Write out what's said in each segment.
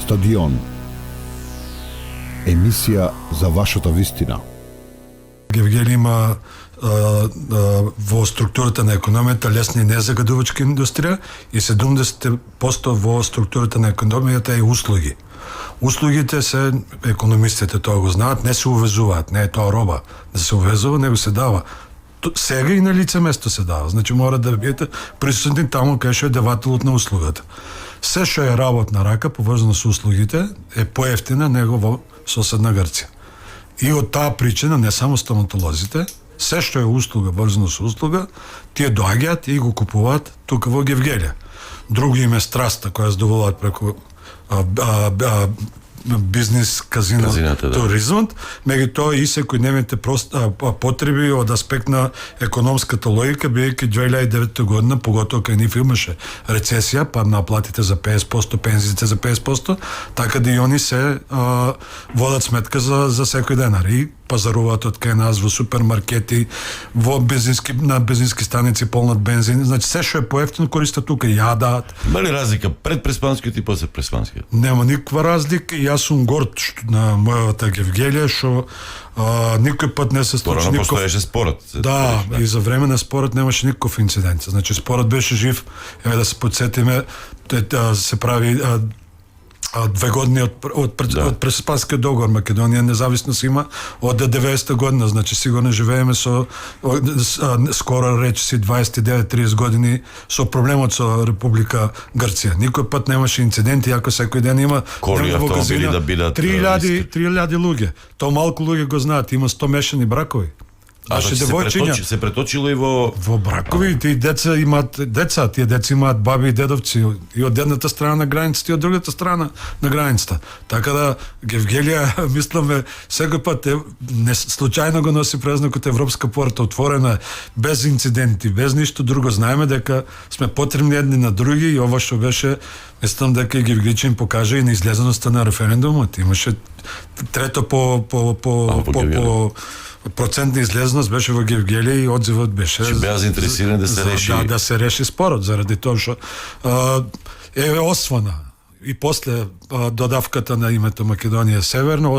Стадион. Емисија за вашата вистина. Гевгели има во структурата на економијата лесна и незагадувачка индустрија и 70% во структурата на економијата е услуги. Услугите се, економистите тоа го знаат, не се увезуваат, не е тоа роба да се увезува, него се дава. Сега и на лице место се дава, значи мора да бидете присутни таму кај што е давателот на услугата. Се што е работна рака поврзано со услугите е поевтина него во соседна Грција. И од таа причина не само стоматолозите, се што е услуга врзано со услуга, тие доаѓаат и го купуваат тука во Гевгелија. Други им е страста која задоволуваат преку бизнис, казино, туризмот, меѓутоа и секојдневните потреби од аспект на економската логика, бидејќи 2009 година, поготоа кај нив имаше рецесија, па наплатите за 50%, пензиите за 50%, така да и они се водат сметка за секој денар и пазаруваат од кај нас во супермаркети, во на бензински станици полнат бензин, значи се што е поевтино користат тука, јадаат. Има ли разлика пред преспанскиот и после преспанскиот? Нема никаква разлика и јас сум горд на мојата Гевгелија што никој пат не се случи никаков... постоеше спорот. Да, и за време на спорот немаше никаков инцидент. Значи спорот беше жив, еве да се подсетиме, се прави 2 години од преспанскиот договор. Македонија независност има од 90-та година, значи сигурно живееме со скоро речиси 29-30 години со проблемот со Република Грција. Никој пат немаше инциденти, ако секој ден има коли автомобили да бидат 3000 луѓе. Тоа малку луѓе го знаат, има 100 мешани бракови. Се преточило и во бракови, тие деца имаат тие деца имаат баби и дедовци и од едната страна на границата и од другата страна на границата. Така да Гевгелија, мисламе, секој пат не случајно го носи презнакот Европска порта, отворена без инциденти, без ништо друго. Знаеме дека сме потребни едни на други и ова што беше, мислам дека Гевгеличин покажа и на излезеноста на референдумот. Имаше трето по процентна излезност беше во Гевгелија и одзивот беше... Че беа заинтересирани да се реши... Да се реши спорот, заради тоа што е освана. И после додавката на името Македонија Северна,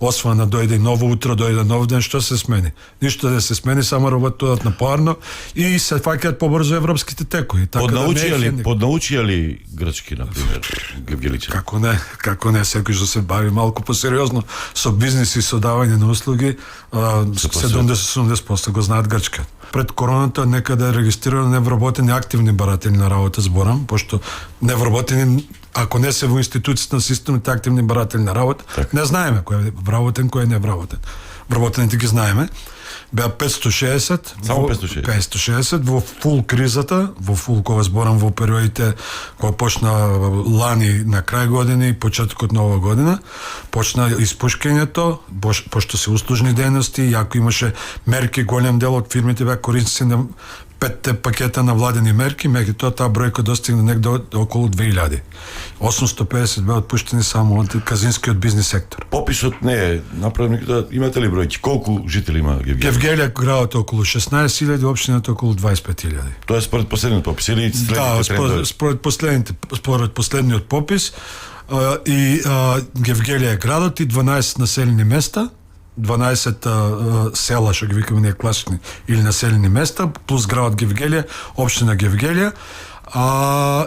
освана дојде ново утро, дојде нов ден, што се смени? Ништо да се смени, само работуваат напорно и се фаќаат побрзо европските текови. Поднаучија ли грчки, например, Гевгеличан? Како не, секој што се бави малку посериозно со бизнис и со давање на услуги, 70% го знаат грчки. Пред короната некаде е регистрирано невработени активни баратели на работа, зборам, пошто невработени, ако не се во институциите на системите активни баратели на работа, не знаеме кој е вработен, кој е невработен. Вработените ги знаеме. Беа 560, само 560 во фул кризата, во фул кога зборам во периодите кога почна лани на крај година и почетокот на ова година, почна испушкањето, пошто се услужни дејности, јако имаше мерки, голем дел од фирмите беа корисници на 5 пакета на владени мерки, меѓутоа таа бројка достигна негде околу 2000. 850 беа отпуштени само од казинскиот бизнис сектор. Пописот не е направен, имате ли бројки? Колку жители има Гевгелија? Гевгелија градот околу 16.000, општината околу 25.000. Тоа е според последниот попис или според последниот попис и Гевгелија е градот и 12 населени места, 12 села, што ги викаме ние класични, или населени места, плюс градот Гевгелија, општина Гевгелија,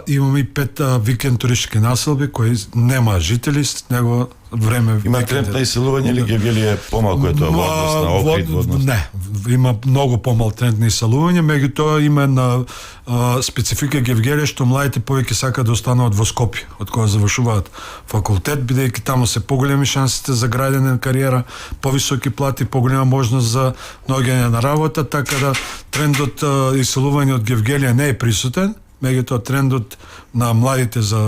имаме и 5 викенд туристички населби кои нема жители, с него време... Има тренд на иселување или Гевгелија е помалку е тоа во однос на Охрид? Не, има многу помал тренд на иселување, меѓутоа има на специфика Гевгелија што младите повеќе сакаат да остануваат во Скопје, од кога завршуваат факултет, бидејќи таму се поголеми шансите за граѓање на кариера, повисоки плати, поголема можност за наоѓање на работа, така да трендот иселување од Гевгелија не е присутен, меѓутоа трендот на младите за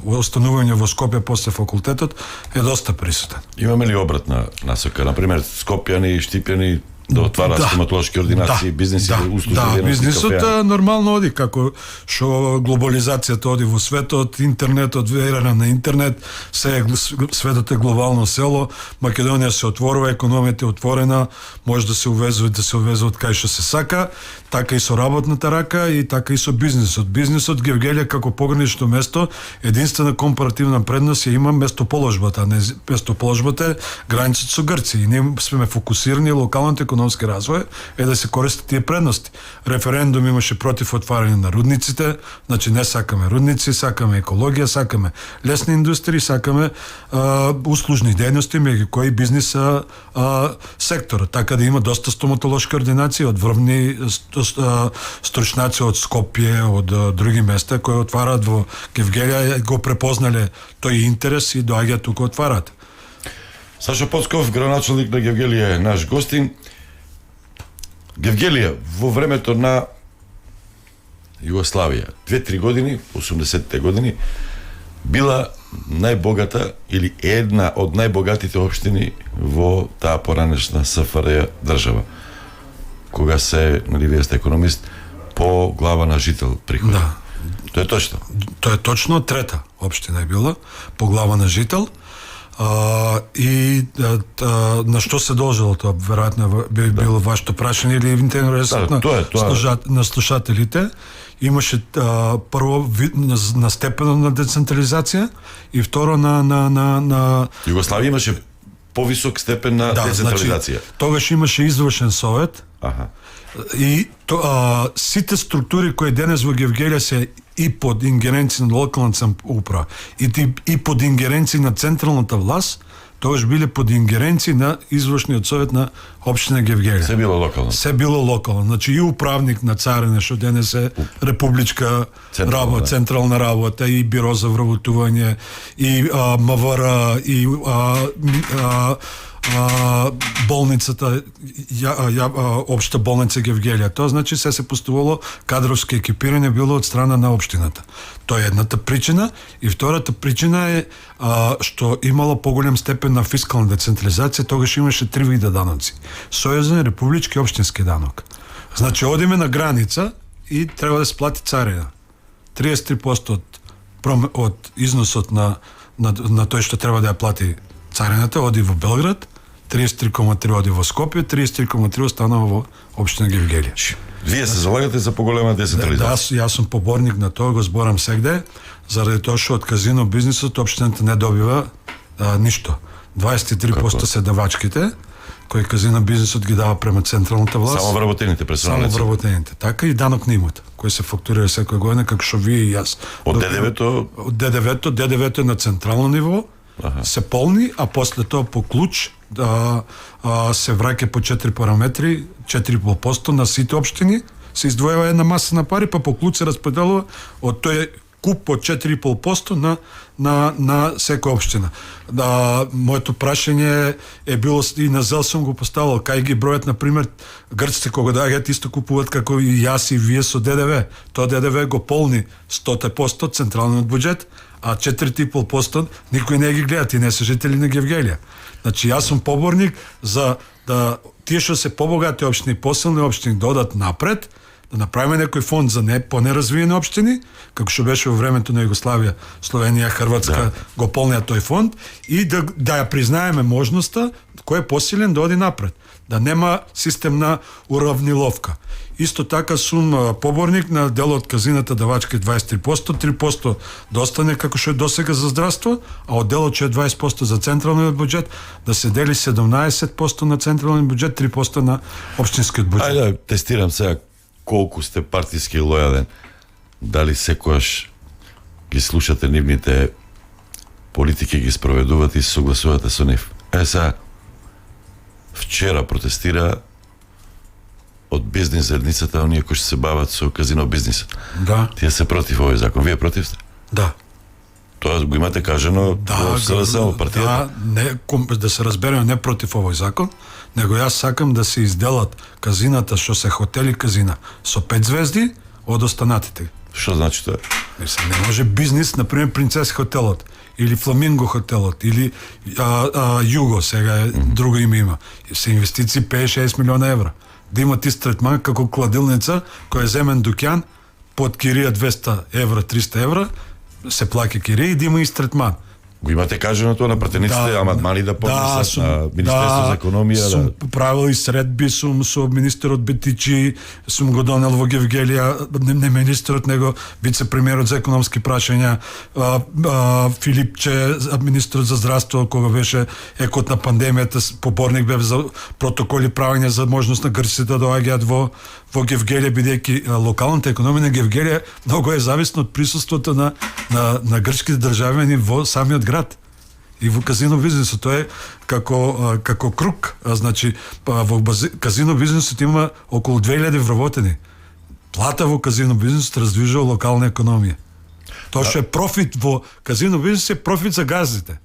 останување во Скопје после факултетот е доста присутен. Имаме ли обратна насока? Например, скопјани, штипјани да отвара стоматолошки ординации, бизнеси, услуги, дейности, бизнисот кафеа. нормално оди, како што глобализацијата оди во светот, интернетот, ера на интернет, светот е глобално село, Македонија се отворува, економијата е отворена, може да се увезуваат кај што се сака, така и со работната рака и така и со бизнисот. Бизнисот Гевгелија како погранично место, единствена компаративна предност ја има местоположбата, не местоположбата е границата со Грција. И ние сме фокусирани локалниот економски развој е да се користат тие предности. Референдум имаше против отварање на рудниците, значи не сакаме рудници, сакаме екологија, сакаме лесни индустрии, сакаме услужни дејности меѓу кои бизнис сектора, така да има доста стоматолошки ординации од врвни стручнаци од Скопје, од други места кои отвараат во Гевгелија, го препознале тој интерес и доаѓаат тука отвараат. Сашо Поцков, градоначалник на Гевгелија, е наш гостин. Гевгелија во времето на Југославија, 2-3 години, 80-те години, била најбогата или една од најбогатите општини во таа поранешна СФРЈ држава. Кога се, нали, вие сте економист, по глава на жител приходи. Да. Тоа е точно. Тоа е точно, трета општина е била по глава на жител. На што се должело тоа? Веројатно би било вашето прашање или интересот на слушателите. Имаше прво на степено на децентрализација и второ на Југославија имаше повисок степен на децентрализација. Значи, тогаш имаше извршен совет. Аха. И сите структури кои денес во Гевгелија се и под ингеренција на локалната самоуправа и под ингеренција на централната власт, тогаш биле под ингеренција на извршниот совет на општина Гевгелија. Се било локално. Се било локално. Значи и управник на Царене, што денес е републичка работа, централна работа, и биро за вработување, и МВР, и болницата, општа болница Гевгелија. Тоа значи се поставувало кадровско екипирање било од страна на општината. Тоа е едната причина. И втората причина е што имало поголем степен на фискална децентрализација, тогаш имаше 3 вида даноци. Сојузен, републички и општински данок. Значи одиме на граница и треба да се плати царина. 33% од износот на тој што треба да ја плати царината оди во Белград, 33,3 оди во Скопје, 33,3 останува во општина Гевгелија. Вие се залагате за поголема децентрализација? Да, јас сум поборник на тоа, го зборам сегде, заради тоа што од казино бизнисот општината не добива ништо. 23% се давачките, кои казино бизнисот ги дава према централната власт. Само вработените персонал. Само вработените. Така и данок на имот, кој се фактурира секоја година, како што вие и јас. Од ДДВ-то? Од ДДВ-то е на централно ниво, се полни, а после тоа по клуч се враќа по 4 параметри, 4,5% на сите општини, се издвојува една маса на пари, па по клуч се распределува од тој куп по 4,5% на секоја општина. Моето прашање е било и на Зел сум го поставил, кај ги бројат, например, грците кога доаѓаат исто купуваат како и јас и вие со ДДВ. Тоа ДДВ го полни 100% централниот буџет, а 4,5% никој не ги гледа, ти не се жители на Гевгелија. Значи, јас сум поборник за да тие што се побогати општини, посилни општини да одат напред, да направиме некој фонд за понеразвиени општини, како што беше во времето на Југославија, Словенија, Хрватска, го полнеа тој фонд, и да ја признаеме можноста кој е посилен да оди напред, да нема систем на уравниловка. Исто така сум поборник на дел од казината давачки 23%, 3% да остане како што е досега за здравство, а од делот што е 20% за централниот буџет да се дели 17% на централниот буџет, 3% на општинскиот буџет. Ајде да тестирам сега колку сте партиски лојален. Дали секојаш ги слушате нивните политики, ги спроведувате и се согласувате со нив? Сега, вчера протестира од бизнес заедницата оние кои што се бават со казино бизнисот. Да. Тие се против овој закон. Вие против сте? Да. Тоа го имате кажано во СДС, партијата? Да се разбереме, не против овој закон, него јас сакам да се изделат казината што се хотели казина со 5 звезди од останатите. Што значи тоа? Мислам, не може бизнес, например, Принцес хотелот, или Фламинго хотелот, или Юго, сега друго име има. Се инвестиции 5-6 милиона евра. Да има ти третман како кладилница, кој е земен дукјан, под кирија 200 евра, 300 евра, се плаќа кирија и да има и третман. Го имате кажано тоа на пратениците, амандмани да поднесат на Министерство за економија. Сум правил и средби сум со министерот Бетичи, сум го донел во Гевгелија, не министерот, него вице-премиерот за економски прашања, Филипче, министерот за здравство, кога беше екот на пандемијата, поборник бев за протоколи правење за можност на грците да доаѓаат во Гевгелија, бидејќи локалната економија на Гевгелија многу е зависна од присуството на грчките државјани во самиот град и во казино бизнисот. Тоа е како круг. Значи, во казино бизнисот има околу 2000 вработени. Плата во казино бизнисот раздвижува локална економија. Тоа што е профит во казино бизнисот е профит за газдите.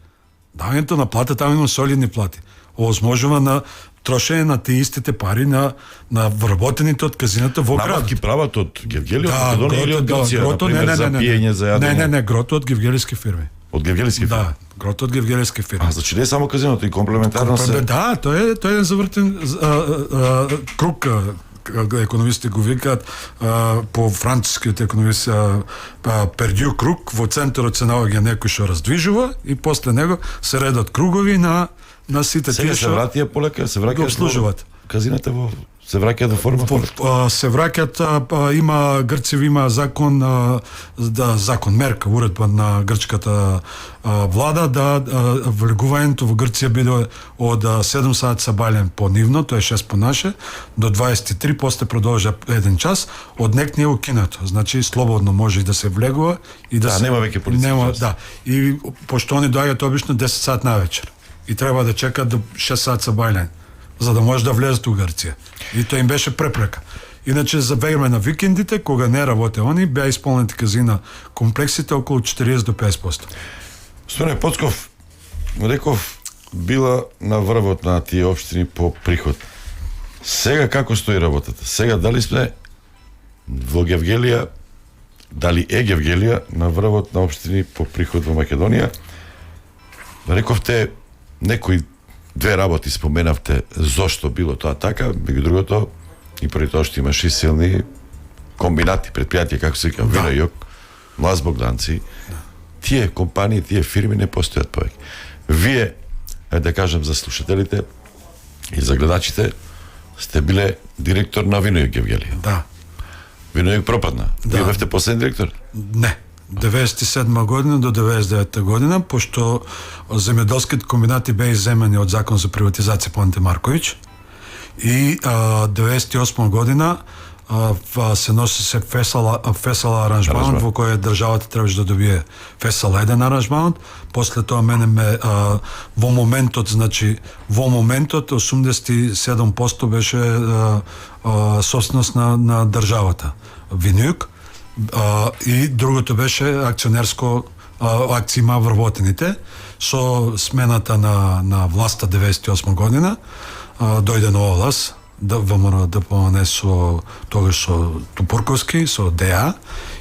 Давањето на плата, таму има солидни плати. Овозможува на трошење на тие истите пари на вработените од казината во град. Набавки прават од Гевгелија, од Македонија или од Грција, например, за пиење, за јадење? Не, грото од гевгелиски фирми. Од гевгелиски фирми? Да, грото од гевгелиски фирми. Значи не е само казиното, и комплементарно се... Да, тоа е завртен круг, економисти го викаат, по францускиот економист Пердју круг, во центарот се наоѓа некој што раздвижува и после него се редат кругови на сите тие што... Сега се вратија полека, се враќаат обслужуваат. Казината се враќаат во форма? Се враќаат, има Грција има закон, мерка, уредба на грчката влада да влегувањето во Грција биде од 7 сати сабајлен по нивно, тоа е 6 по наше, до 23, после продолжа 1 час, од нек не е укинато. Значи слободно може и да се влегува и да се нема веќе полиција. Да. И пошто они доаѓаат обично 10 сат навечер и треба да чекат до 6 сат сабајлен, за да може да влезат у Грција. И тоа им беше препрека. Иначе за време на викендите, кога не работе они, беа исполнети казина комплексите околу 40 до 50%. Стојане Поцков, реков, била на врвот на тие општини по приход. Сега како стои работата? Сега дали сме во Гевгелија, дали е Гевгелија на врвот на општини по приход во Македонија? Рековте некои две работи споменавте зошто било тоа така, меѓу другото и поради тоа што имаше силни комбинати, предпријатија, како се вика, Вино Јок, Млаз Богданци. Тие компании, тие фирми не постојат повеќе. Вие, да кажам за слушателите и за гледачите, сте биле директор на Вино Јок Гевгелија. Да. Вино Јок пропадна. Вие бевте последен директор? Не. 97 година до 99 година, пошто земјоделските комбинати беа изземени од закон за приватизација по Анте Марковиќ и 98 година се носи се Фесала аранжмант во кој државата требаше да добие Фесал 1 аранжмант. После тоа мене во моментот 87% беше собственост на државата Вино Јок. И другото беше акционерско акции има вработените. Со смената на власта 98 година дојде нова власт ВМРО ДПМН со тогаш со Тупурковски, со ДА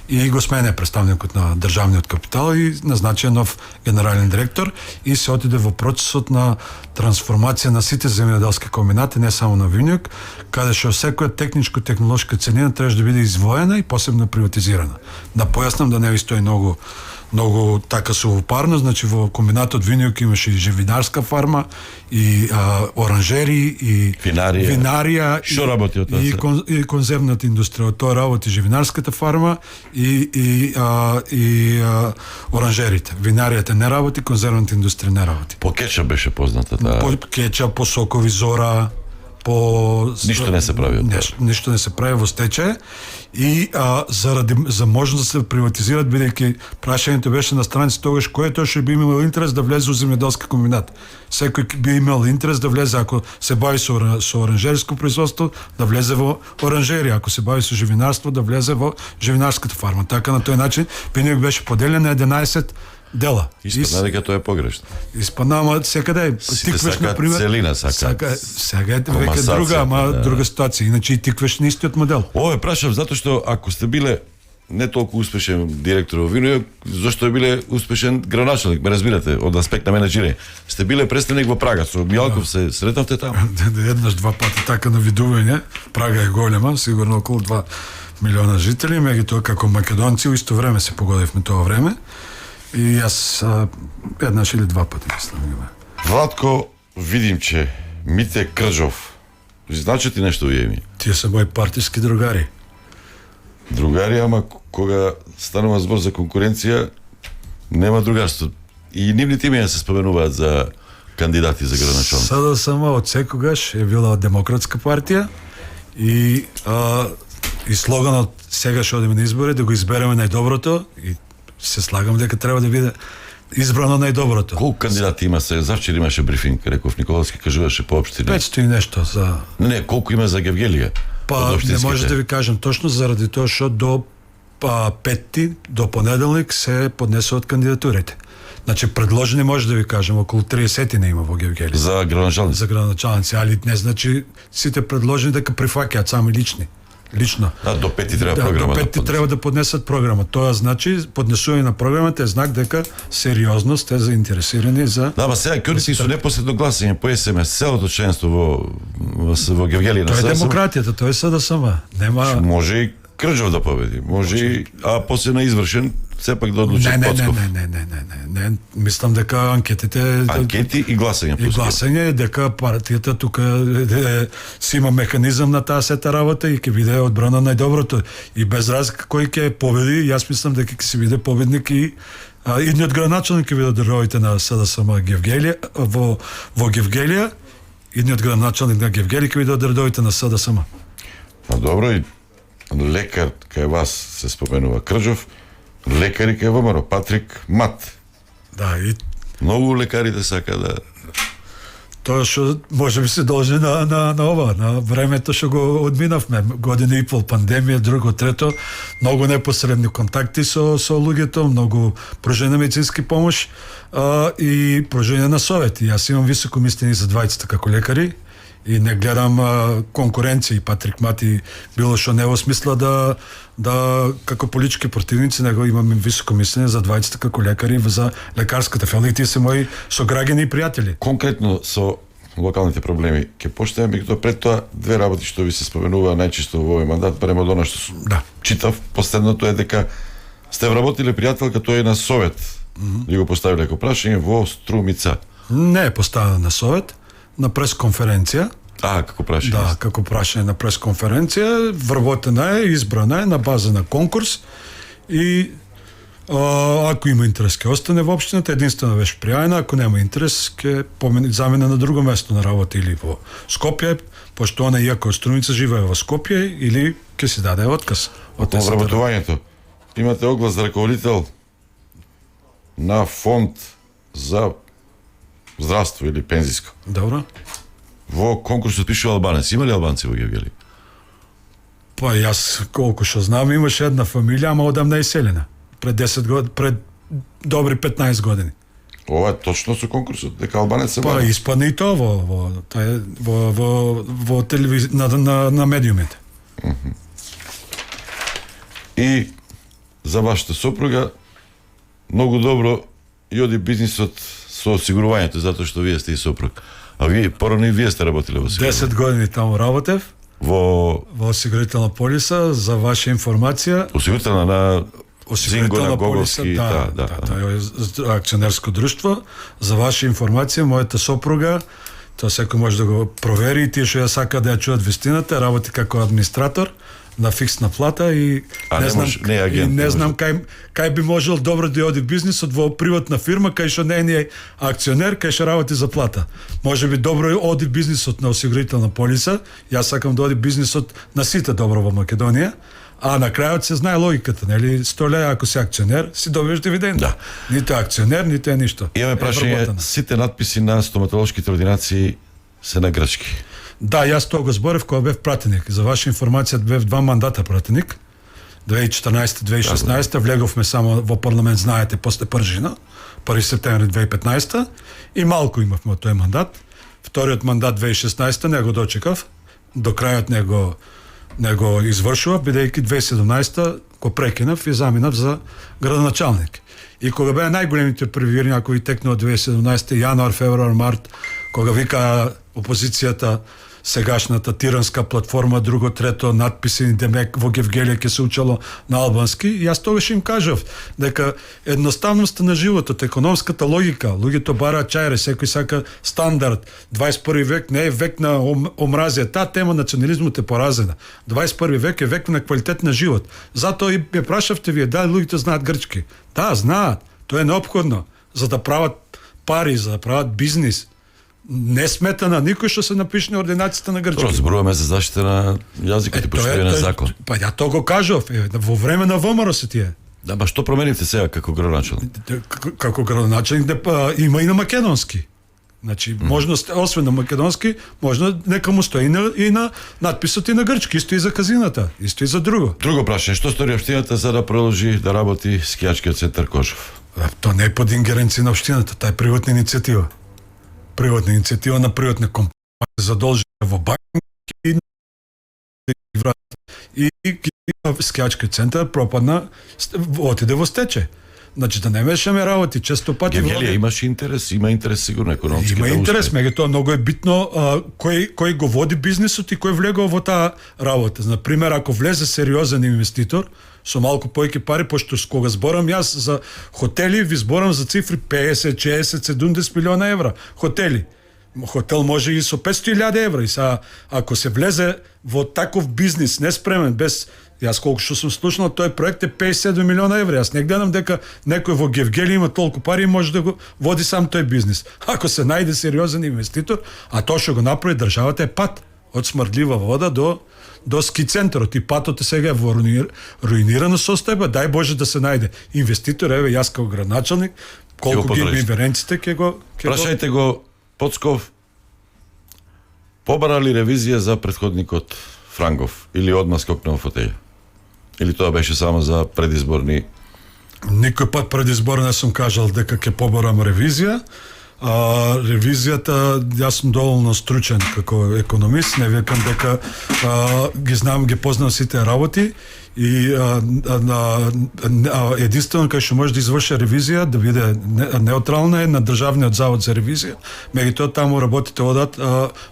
и го смене представникот на државниот капитал и назначен нов генерален директор и се отиде во процесот на трансформација на сите земјоделски комбинати, не само на Вино Јок, каде што секоја техничко-технолошка целина требаше да биде издвоена и посебно приватизирана. Да појаснам да не ви стои многу така сувопарно, значи во комбинатот Вино Јок имаше и живинарска фарма, и оранжери, и винарија, Што работи од тоа? И конзервната индустрија. Тоа работи живинарската фарма и оранжерите. Винаријата не работи, конзервната индустрија не работи. По кетчап беше позната таа. По кетчап, по сокови Зора, Ништо не се прави од тоа. Ништо не се прави во стечај и за можност да се приватизираат, бидејќи прашањето беше на страници тогаш кој е тоа што би имал интерес да влезе во земјоделски комбинат. Секој би имал интерес да влезе, ако се бави со оранжерско производство, да влезе во оранжерија, ако се бави со живинарство, да влезе во живинарската фарма. Така на тој начин Вино Јок беше поделен на 11 дела. Испадна дека тоа е погрешно. Испадна, ама секаде тикваш на пример. Целина сега е веќе друга ситуација, иначе и тикваш на истиот модел. Ова прашав затоа што ако сте биле не толку успешен директор во Вино, зашто биле успешен градоначалник, ме разбирате, од аспект на менеджирање. Сте биле представник во Прага, со Мијалков се сретнавте таму? Еднаш, два пати така на видување. Прага е голема, сигурно околу 2 милиона жители, меѓутоа како македонци во исто време се погодивме тоа време. И јас еднаш или два пати мислам. Владко Видимче, Мите Крджов. Значи ти нешто вие ми? Тие се мои партиски другари. Другари, ама кога станува збор за конкуренција, нема другарство. И нивните имења се споменуваат за кандидати за градоначалник. СДСМ од секогаш е била демократска партија и слоганот сега што одиме на избори да го избереме најдоброто и се слагам дека треба да биде избрано најдоброто. Колку кандидати има се? Завчер имаше брифинг, реков Николовски, кажуваше по општини. 500 и нешто за... Не, колку има за Гевгелија? Па не може да ви кажам точно заради тоа што до петти, до понеделник се поднесуваат кандидатурите. Значи предложени може да ви кажам околу 30 не има во Гевгелија. За градоначалници? За градоначалници, али не значи сите предложени дека прифаќаат сами лично. До пети треба програма. До пети треба да поднесат програма. Тоа значи поднесување на програмата е знак дека сериозно сте заинтересирани за... Да, ма сега кјорици со непосредно гласање по СМС, целото членство во Гевгелија. Тоа е демократијата, тоа е СДСМ. Нема... Може и Крджов да победи, може и, а после на извршен сепак да одлучи Поцков. Не, мислам дека анкетите... Анкети и гласање. И гласање, дека партијата тука си има механизам на таа сета работа и ќе биде одбрана најдоброто. И без разлика кој ќе победи, јас мислам дека ќе се биде победник и идниот градоначалник ќе биде од редовите на СДСМ Гевгелија, во Гевгелија, идниот градоначалник на Гевгелија ќе биде од редовите на СДСМ. А добро, и лекар кај вас се споменува Крджов, лекари кај ВМРО, Патрик Мат. Да, и многу лекарите сака да... Тоа што може би се должи на ова, на времето што го одминавме, година и пол пандемија, друго, трето, многу непосредни контакти со луѓето, многу пружење медицински помош и пружење на совети. Јас имам високо мислење за двајцата како лекари и не гледам конкуренција и Патрик Мати било што не во смисла да како политички противници, него имам високо мислење за двајцата како лекари за лекарската фелда и тие се мои сограѓани и пријатели. Конкретно со локалните проблеми ќе почнеме, меѓутоа пред тоа две работи што ви се споменува најчесто во овој мандат, барем од она што читав, последното е дека сте вработиле пријателка, тоа е на совет. Ви го поставиле како прашање во Струмица. Не е поставено на совет, на пресконференција. Како прашање? Да, како прашање на пресконференција, вработена е, избрана е на база на конкурс и ако има интерес ќе остане во општината, единствено беше пријавена, ако нема интерес ќе замени на друго место на работа или во Скопје, пошто она иако Струмица живее во Скопје, или ќе си даде отказ. Од вработувањето. Имате оглас за раководител на фонд за здравство или пензиско. Добро. Во конкурсот пишува албанец. Има ли албанци во Гевгелија? Па јас колку што знам имаше една фамилија, ама одамна иселена. Пред 10 години, пред добри 15 години. Ова е точно со конкурсот, дека албанец се Па испадне и тоа во телевизија на медиумите. И за вашата сопруга многу добро и оди бизнисот со осигурувањето, затоа што вие сте и сопруг. А вие, порано и вие сте работиле во осигурување. 10 години таму работев. Во осигурителна полиса, за ваша информација. Осигурителна на Осигурителна полиса, да, тоа е акционерско друштво. За ваша информација, мојата сопруга, тоа секој може да го провери, и тие што ја сака да ја чуат вистината, работи како администратор на фиксна плата и не знам кај би можел добро да оди бизнисот во приватна фирма кај што не е акционер, кај што работи за плата. Може би добро оди бизнисот на осигурителна полиса, јас сакам да оди бизнисот на сите добро во Македонија, а на крајот се знае логиката, нели? 100 лева ако си акционер, си добиваш дивиденда. Да. Нито акционер, нито е ништо. Имаме прашање, сите надписи на стоматолошките ординации се на грчки. Да, јас тоа го зборев кога бев пратеник. За ваша информација бев 2 мандата пратеник. 2014-2016 влеговме само во парламент, знаете, после Пржина, 1 септември 2015 и малку имавме тој мандат. Вториот мандат 2016 не го дочекав, до крајот не го извршува, бидејќи 2017 ко прекинав и заминав за градоначалник. И кога беа најголемите превирња кои текнаа од 2017 јануар, февруар, март, кога вика опозицијата сегашната тиранска платформа, друго, трето, надписи, демек во Гевгелија ќе се учело на албански, и јас тогаш им кажав дека едноставноста на животот, економската логика, луѓето бараат чајре, секој сака стандард. 21 век не е век на омразија, таа тема национализмот е поразена. 21 век е век на квалитет на живот. Затоа и ме прашавте вие, дали луѓето знаат грчки? Да, знаат. Тоа е неопходно за да прават пари, за да прават бизнис. Не смета на никој што се напише на ординацијата на грчки. Зборуваме за заштита на јазикот и поштовање на закон. Па ја тоа го кажав, во време на ВМРО се тие. Да, ба што промените сега како градоначалник? Како градоначалник има и на македонски. Значи, можност, освен на македонски, можно нека му стои и на надписот и на грчки, исто и за казината, исто и за друго. Друго прашање, што стори општината за да продолжи да работи скијачкиот центар Кошов? Тоа не е под ингеренција на општината, таа е приватна иницијатива. Приватна иницијатива на приватна компанија задолжена во банки и скијачки центар пропадна, отиде во стечај. Значи да не мешаме работи, често пати Гевгелија имаше интерес, има интерес сигурно економски. Има интерес, меѓутоа многу е битно кој го води бизнисот и кој влегува во таа работа. На пример, ако влезе сериозен инвеститор со малку повеќе пари, пошто кога зборам јас за хотели, ви зборам за цифри 50, 60, 70 милиона евра. Хотели. Хотел може и со 500.000 евра. И са, ако се влезе во таков бизнис, неспремен, без... Јас колку што сум слушнал, тој проект е 57 милиона евра. Јас не гледам дека некој во Гевгелија има толку пари и може да го води сам тој бизнис. Ако се најде сериозен инвеститор, а тоа што го направи државата е пат од смрдлива вода до ски центарот, и патот е сега во руинирано состојба. Дај Боже да се најде инвеститор, еве јас како градоначалник, колку ги има инверенците ќе го Прашајте го Поцков, побара ли ревизија за претходникот Франгов или одма скокна во фотеја? Или тоа беше само за предизборни? Никој пат предизборно не сум кажал дека ќе побарам ревизија. Ревизијата, јас сум доволно стручен како економист, не викам дека ги знам, ги познам сите работи, и единствено кај што може да изврши ревизија, да биде неутрална, е на Државниот завод за ревизија. Меѓутоа таму работите одат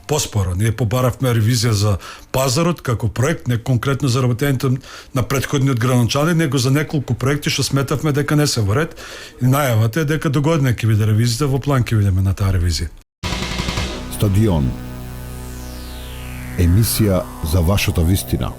поспоро. Ние побаравме ревизија за пазарот како проект, не конкретно за работењето на претходниот градоначалник, него за неколку проекти што сметавме дека не се во ред. И најавата е дека до година ќе биде ревизијата, во план ќе видиме на таа ревизија. Стадион. Емисија за вашата вистина.